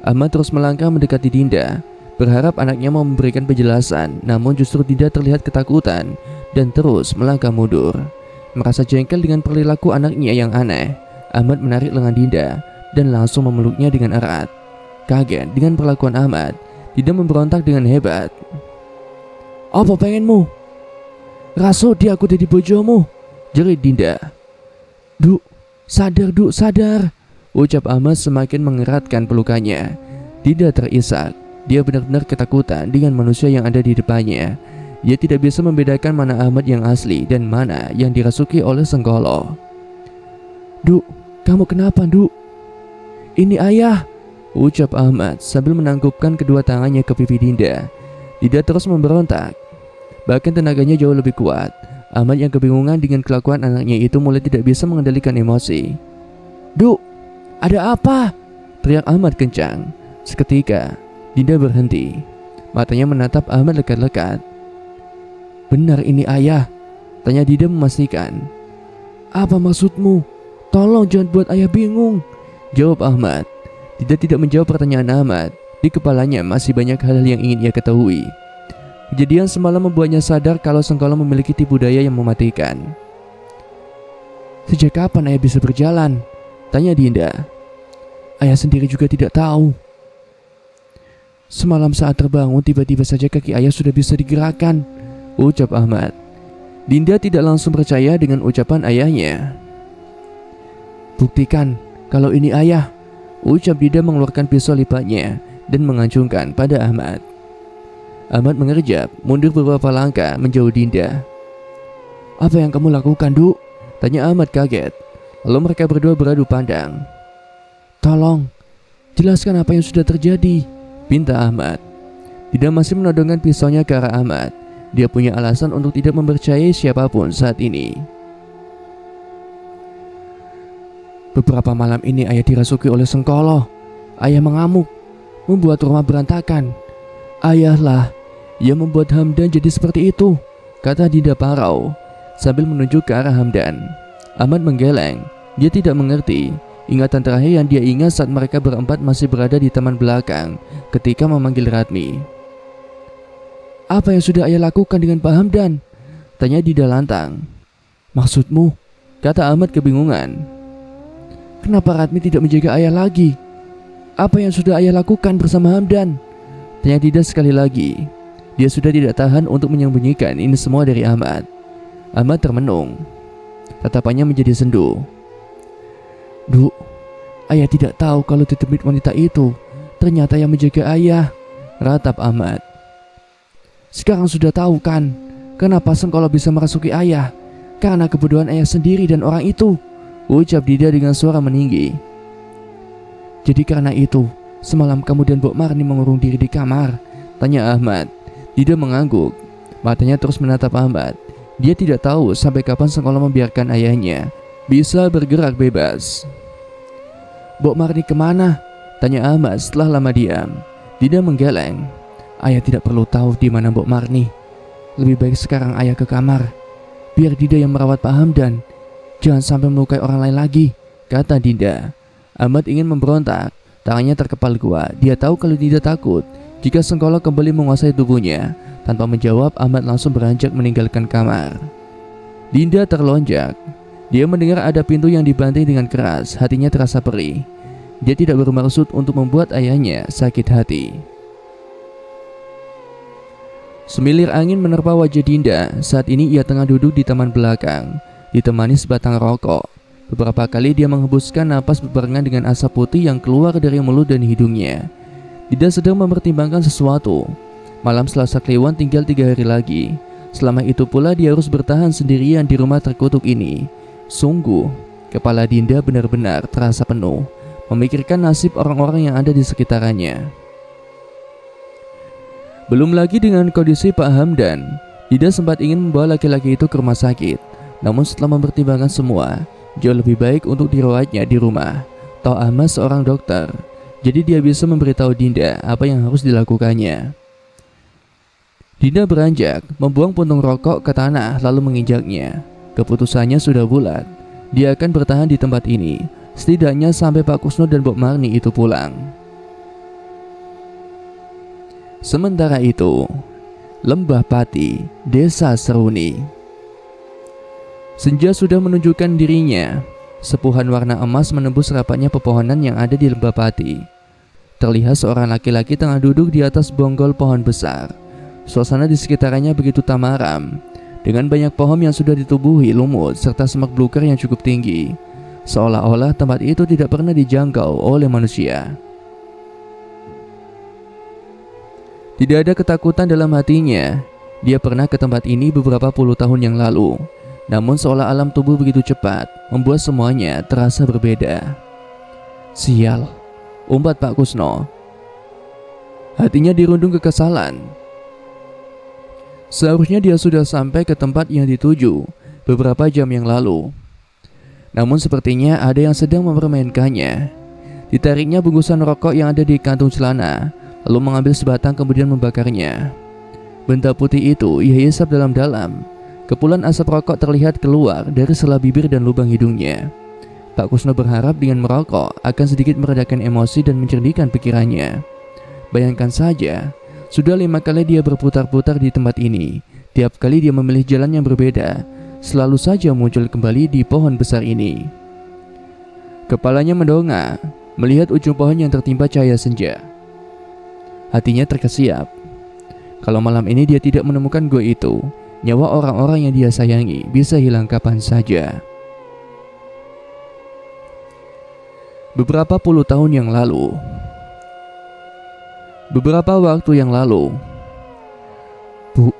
A: Ahmad terus melangkah mendekati Dinda, berharap anaknya mau memberikan penjelasan. Namun justru Dinda terlihat ketakutan dan terus melangkah mundur. Merasa jengkel dengan perilaku anaknya yang aneh, Ahmad menarik lengan Dinda dan langsung memeluknya dengan erat. Kaget dengan perlakuan Ahmad, Dinda memberontak dengan hebat. "Apa pengenmu? Rasuk dia aku jadi bojomu," jerit Dinda. "Duk, sadar Duk, sadar," ucap Ahmad semakin mengeratkan pelukannya. Dinda terisak. Dia benar-benar ketakutan dengan manusia yang ada di depannya. Dia tidak bisa membedakan mana Ahmad yang asli dan mana yang dirasuki oleh Sengkolo. "Duk, kamu kenapa, Duk?" "Ini ayah," ucap Ahmad sambil menangkupkan kedua tangannya ke pipi Dinda. Dinda terus memberontak. Bahkan tenaganya jauh lebih kuat. Ahmad yang kebingungan dengan kelakuan anaknya itu mulai tidak bisa mengendalikan emosi. "Duk, ada apa?" teriak Ahmad kencang. Seketika Dinda berhenti. Matanya menatap Ahmad lekat-lekat. "Benar ini ayah?" tanya Dinda memastikan. "Apa maksudmu? Tolong jangan buat ayah bingung," jawab Ahmad. Dinda tidak menjawab pertanyaan Ahmad. Di kepalanya masih banyak hal yang ingin ia ketahui. Kejadian semalam membuatnya sadar kalau Sengkolo memiliki tipu daya yang mematikan. "Sejak kapan ayah bisa berjalan?" tanya Dinda. "Ayah sendiri juga tidak tahu. Semalam saat terbangun tiba-tiba saja kaki ayah sudah bisa digerakkan," ucap Ahmad. Dinda tidak langsung percaya dengan ucapan ayahnya. "Buktikan kalau ini ayah," ucap Dinda mengeluarkan pisau lipatnya dan mengacungkan pada Ahmad. Ahmad mengerjap, mundur beberapa langkah menjauh Dinda. "Apa yang kamu lakukan, Duk?" tanya Ahmad kaget. Lalu mereka berdua beradu pandang. "Tolong, jelaskan apa yang sudah terjadi," pinta Ahmad. Dinda masih menodongkan pisaunya ke arah Ahmad. Dia punya alasan untuk tidak mempercayai siapapun saat ini. "Beberapa malam ini ayah dirasuki oleh Sengkolo. Ayah mengamuk, membuat rumah berantakan. Ayahlah yang membuat Hamdan jadi seperti itu," kata Dinda parau sambil menunjuk ke arah Hamdan. Ahmad menggeleng. Dia tidak mengerti. Ingatan terakhir yang dia ingat saat mereka berempat masih berada di taman belakang ketika memanggil Ratmi. "Apa yang sudah ayah lakukan dengan Pak Hamdan?" tanya Dinda lantang. "Maksudmu?" kata Ahmad kebingungan. "Kenapa Ratmi tidak menjaga ayah lagi? Apa yang sudah ayah lakukan bersama Hamdan?" tanya Dinda sekali lagi. Dia sudah tidak tahan untuk menyembunyikan ini semua dari Ahmad. Ahmad termenung. Tatapannya menjadi sendu. "Duk, ayah tidak tahu kalau tetemit wanita itu ternyata yang menjaga ayah," ratap Ahmad. "Sekarang sudah tahu kan kenapa Sengkolo bisa merasuki ayah? Karena kebodohan ayah sendiri dan orang itu," ucap Dinda dengan suara meninggi. Jadi karena itu, semalam kamu dan Mbok Marni mengurung diri di kamar? Tanya Ahmad. Dinda mengangguk. Matanya terus menatap Ahmad. Dia tidak tahu sampai kapan Sengkolo membiarkan ayahnya bisa bergerak bebas. Mbok Marni kemana? Tanya Ahmad setelah lama diam. Dinda menggeleng. Ayah tidak perlu tahu di mana Mbok Marni. Lebih baik sekarang ayah ke kamar. Biar Dinda yang merawat Pak Hamdan. Jangan sampai melukai orang lain lagi, kata Dinda. Ahmad ingin memberontak, tangannya terkepal kuat. Dia tahu kalau Dinda takut jika Sengkolo kembali menguasai tubuhnya. Tanpa menjawab, Ahmad langsung beranjak meninggalkan kamar. Dinda terlonjak. Dia mendengar ada pintu yang dibanting dengan keras. Hatinya terasa perih. Dia tidak bermaksud untuk membuat ayahnya sakit hati. Semilir angin menerpa wajah Dinda. Saat ini ia tengah duduk di taman belakang, ditemani sebatang rokok. Beberapa kali dia menghembuskan napas berbarengan dengan asap putih yang keluar dari mulut dan hidungnya. Dinda sedang mempertimbangkan sesuatu. Malam Selasa Kliwon tinggal 3 hari lagi. Selama itu pula dia harus bertahan sendirian di rumah terkutuk ini. Sungguh, kepala Dinda benar-benar terasa penuh, memikirkan nasib orang-orang yang ada di sekitarnya. Belum lagi dengan kondisi Pak Hamdan, Dinda sempat ingin membawa laki-laki itu ke rumah sakit. Namun setelah mempertimbangkan semua, jauh lebih baik untuk dirawatnya di rumah. Toh Ahmad seorang dokter, jadi dia bisa memberitahu Dinda apa yang harus dilakukannya. Dinda beranjak, membuang puntung rokok ke tanah lalu menginjaknya. Keputusannya sudah bulat. Dia akan bertahan di tempat ini, setidaknya sampai Pak Kusno dan Mbok Marni itu pulang. Sementara itu, Lembah Pati, Desa Seruni. Senja sudah menunjukkan dirinya. Sepuhan warna emas menembus rapatnya pepohonan yang ada di Lembah Pati. Terlihat seorang laki-laki tengah duduk di atas bonggol pohon besar. Suasana di sekitarnya begitu tamaram, dengan banyak pohon yang sudah ditubuhi lumut serta semak belukar yang cukup tinggi, seolah-olah tempat itu tidak pernah dijangkau oleh manusia. Tidak ada ketakutan dalam hatinya. Dia pernah ke tempat ini beberapa puluh tahun yang lalu. Namun seolah alam tubuh begitu cepat, membuat semuanya terasa berbeda. Sial, umpat Pak Kusno. Hatinya dirundung kekesalan. Seharusnya dia sudah sampai ke tempat yang dituju beberapa jam yang lalu. Namun sepertinya ada yang sedang mempermainkannya. Ditariknya bungkusan rokok yang ada di kantung celana, lalu mengambil sebatang kemudian membakarnya. Benda putih itu ia hisap dalam-dalam. Kepulan asap rokok terlihat keluar dari sela bibir dan lubang hidungnya. Pak Kusno berharap dengan merokok akan sedikit meredakan emosi dan mencerdikkan pikirannya. Bayangkan saja, sudah 5 kali dia berputar-putar di tempat ini. Tiap kali dia memilih jalan yang berbeda, selalu saja muncul kembali di pohon besar ini. Kepalanya mendongak, melihat ujung pohon yang tertimpa cahaya senja. Hatinya terkesiap. Kalau malam ini dia tidak menemukan gua itu, nyawa orang-orang yang dia sayangi bisa hilang kapan saja. Beberapa puluh tahun yang lalu. Beberapa waktu yang lalu. Bu,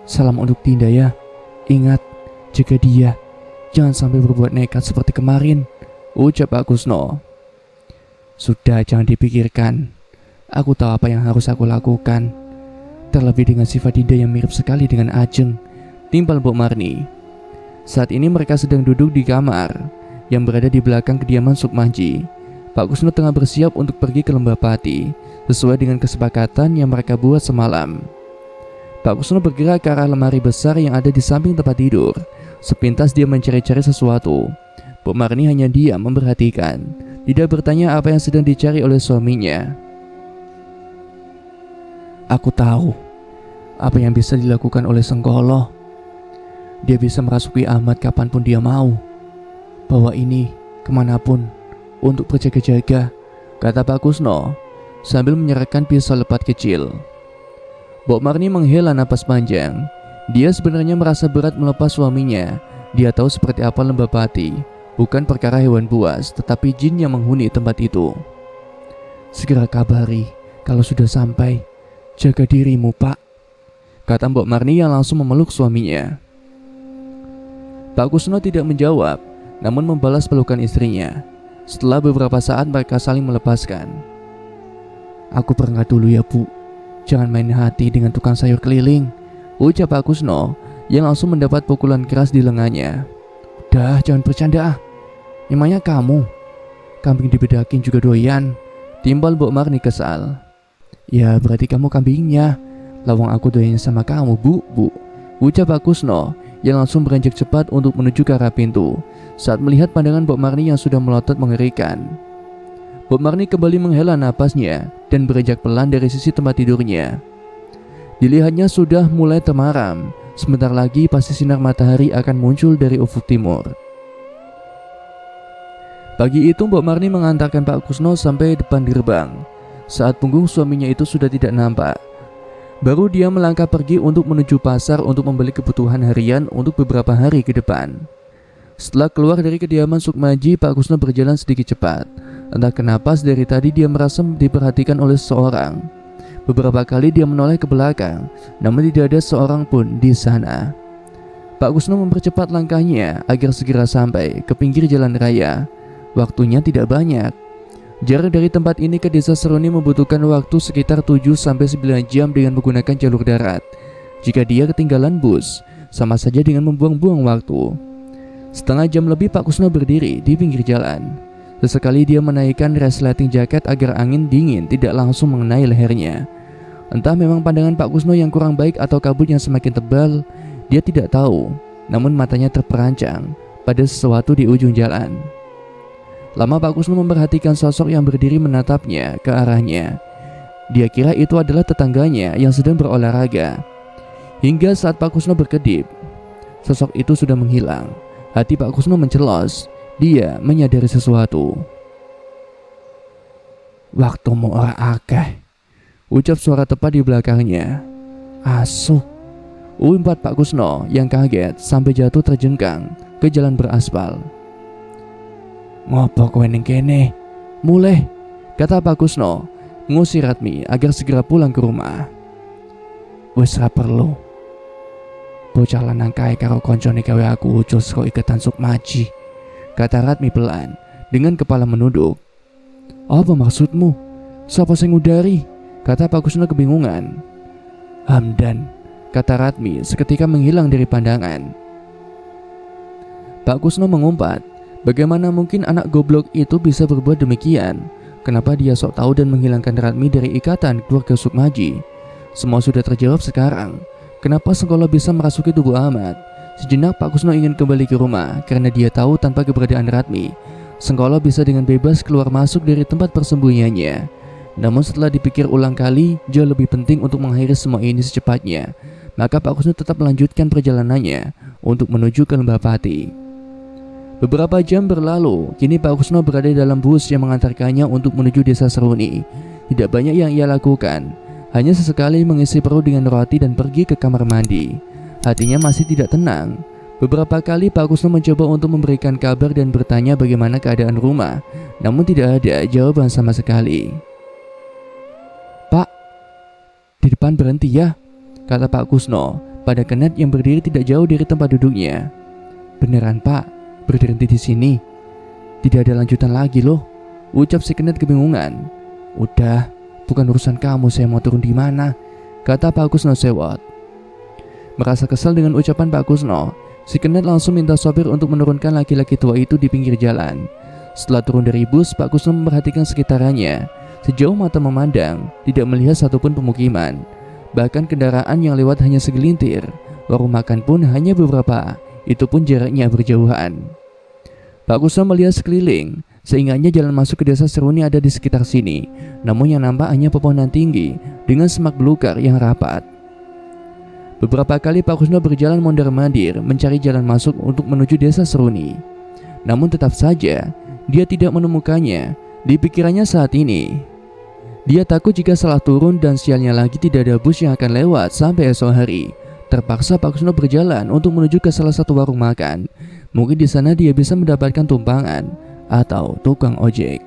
A: salam untuk Dinda ya. Ingat, jaga dia. Jangan sampai berbuat nekat seperti kemarin, ucap Pak Kusno. Sudah, jangan dipikirkan. Aku tahu apa yang harus aku lakukan. Terlebih dengan sifat Dinda yang mirip sekali dengan Ajeng, timpal Mbok Marni. Saat ini mereka sedang duduk di kamar yang berada di belakang kediaman Sukmanji. Pak Kusno tengah bersiap untuk pergi ke Lembah Pati sesuai dengan kesepakatan yang mereka buat semalam. Pak Kusno bergerak ke arah lemari besar yang ada di samping tempat tidur. Sepintas dia mencari-cari sesuatu. Mbok Marni hanya diam memperhatikan, tidak bertanya apa yang sedang dicari oleh suaminya. Aku tahu apa yang bisa dilakukan oleh Sengkolo. Dia bisa merasuki Ahmad kapanpun dia mau. Bawa ini kemanapun untuk berjaga-jaga, kata Pak Kusno sambil menyerahkan pisau lepat kecil. Mbok Marni menghela napas panjang. Dia sebenarnya merasa berat melepas suaminya. Dia tahu seperti apa Lembah Pati, bukan perkara hewan buas, tetapi jin yang menghuni tempat itu. Segera kabari kalau sudah sampai. Jaga dirimu, Pak, kata Mbok Marni yang langsung memeluk suaminya. Pak Kusno tidak menjawab, namun membalas pelukan istrinya. Setelah beberapa saat mereka saling melepaskan. "Aku berangkat dulu ya Bu, jangan main hati dengan tukang sayur keliling," ucap Pak Kusno yang langsung mendapat pukulan keras di lengannya. "Udah, jangan bercanda ah. Emangnya kamu kambing dibedakin juga doyan?" timbal Mbok Marni kesal. "Ya berarti kamu kambingnya. Lawang aku doyannya sama kamu Bu, ucap Pak Kusno yang langsung beranjak cepat untuk menuju ke arah pintu saat melihat pandangan Mbok Marni yang sudah melotot mengerikan. Mbok Marni kembali menghela napasnya dan beranjak pelan dari sisi tempat tidurnya. Dilihatnya sudah mulai temaram. Sebentar lagi pasti sinar matahari akan muncul dari ufuk timur. Pagi itu Mbok Marni mengantarkan Pak Kusno sampai depan gerbang. Saat punggung suaminya itu sudah tidak nampak, baru dia melangkah pergi untuk menuju pasar untuk membeli kebutuhan harian untuk beberapa hari ke depan. Setelah keluar dari kediaman Sukmaji, Pak Kusno berjalan sedikit cepat. Entah kenapa dari tadi dia merasa diperhatikan oleh seseorang. Beberapa kali dia menoleh ke belakang, namun tidak ada seorang pun di sana. Pak Kusno mempercepat langkahnya agar segera sampai ke pinggir jalan raya. Waktunya tidak banyak. Jarak dari tempat ini ke desa Seruni membutuhkan waktu sekitar 7-9 jam dengan menggunakan jalur darat. Jika dia ketinggalan bus, sama saja dengan membuang-buang waktu. Setengah jam lebih Pak Kusno berdiri di pinggir jalan. Sesekali dia menaikkan resleting jaket agar angin dingin tidak langsung mengenai lehernya. Entah memang pandangan Pak Kusno yang kurang baik atau kabut yang semakin tebal, dia tidak tahu. Namun matanya terperancang pada sesuatu di ujung jalan. Lama Pak Kusno memperhatikan sosok yang berdiri menatapnya ke arahnya. Dia kira itu adalah tetangganya yang sedang berolahraga. Hingga saat Pak Kusno berkedip, sosok itu sudah menghilang. Hati Pak Kusno mencelos. Dia menyadari sesuatu. "Waktumu ora akeh," ucap suara tepat di belakangnya. "Asuh," umpat Pak Kusno yang kaget sampai jatuh terjengkang ke jalan beraspal. "Ngopo kowe ning kene? Mulih," kata Pak Kusno ngusir Ratmi agar segera pulang ke rumah. "Wis ra perlu. Bocah lanang kae karo koncone gawe aku ucul saka iketan Sukmaji," kata Ratmi pelan dengan kepala menunduk. "Apa maksudmu? Siapa sing ngudari?" kata Pak Kusno kebingungan. "Hamdan," kata Ratmi seketika menghilang dari pandangan. Pak Kusno mengumpat, bagaimana mungkin anak goblok itu bisa berbuat demikian? Kenapa dia sok tahu dan menghilangkan Ratmi dari ikatan keluarga Sukmaji? Semua sudah terjawab sekarang. Kenapa Sengkolo bisa merasuki tubuh Ahmad? Sejenak Pak Kusno ingin kembali ke rumah karena dia tahu tanpa keberadaan Ratmi, Sengkolo bisa dengan bebas keluar masuk dari tempat persembunyiannya. Namun setelah dipikir ulang kali, jauh lebih penting untuk mengakhiri semua ini secepatnya. Maka Pak Kusno tetap melanjutkan perjalanannya untuk menuju ke Lembah Pati. Beberapa jam berlalu, kini Pak Kusno berada dalam bus yang mengantarkannya untuk menuju desa Seruni. Tidak banyak yang ia lakukan, hanya sesekali mengisi perut dengan roti dan pergi ke kamar mandi. Hatinya masih tidak tenang. Beberapa kali Pak Kusno mencoba untuk memberikan kabar dan bertanya bagaimana keadaan rumah, namun tidak ada jawaban sama sekali. "Pak, di depan berhenti ya," kata Pak Kusno pada Kenet yang berdiri tidak jauh dari tempat duduknya. "Beneran Pak, berhenti di sini? Tidak ada lanjutan lagi loh," ucap si Kenet kebingungan. "Udah, bukan urusan kamu saya mau turun di mana," kata Pak Kusno sewot. Merasa kesal dengan ucapan Pak Kusno, si Kenet langsung minta sopir untuk menurunkan laki-laki tua itu di pinggir jalan. Setelah turun dari bus, Pak Kusno memperhatikan sekitarannya. Sejauh mata memandang, tidak melihat satupun pemukiman. Bahkan kendaraan yang lewat hanya segelintir. Warung makan pun hanya beberapa. Itu pun jaraknya berjauhan. Pak Kusno melihat sekeliling. Seingatnya jalan masuk ke desa Seruni ada di sekitar sini. Namun yang nampak hanya pepohonan tinggi dengan semak belukar yang rapat. Beberapa kali Pak Kusno berjalan mondar-mandir mencari jalan masuk untuk menuju desa Seruni. Namun tetap saja dia tidak menemukannya di pikirannya saat ini. Dia takut jika salah turun dan sialnya lagi tidak ada bus yang akan lewat sampai esok hari. Terpaksa Pak Kusno berjalan untuk menuju ke salah satu warung makan. Mungkin di sana dia bisa mendapatkan tumpangan atau tukang ojek.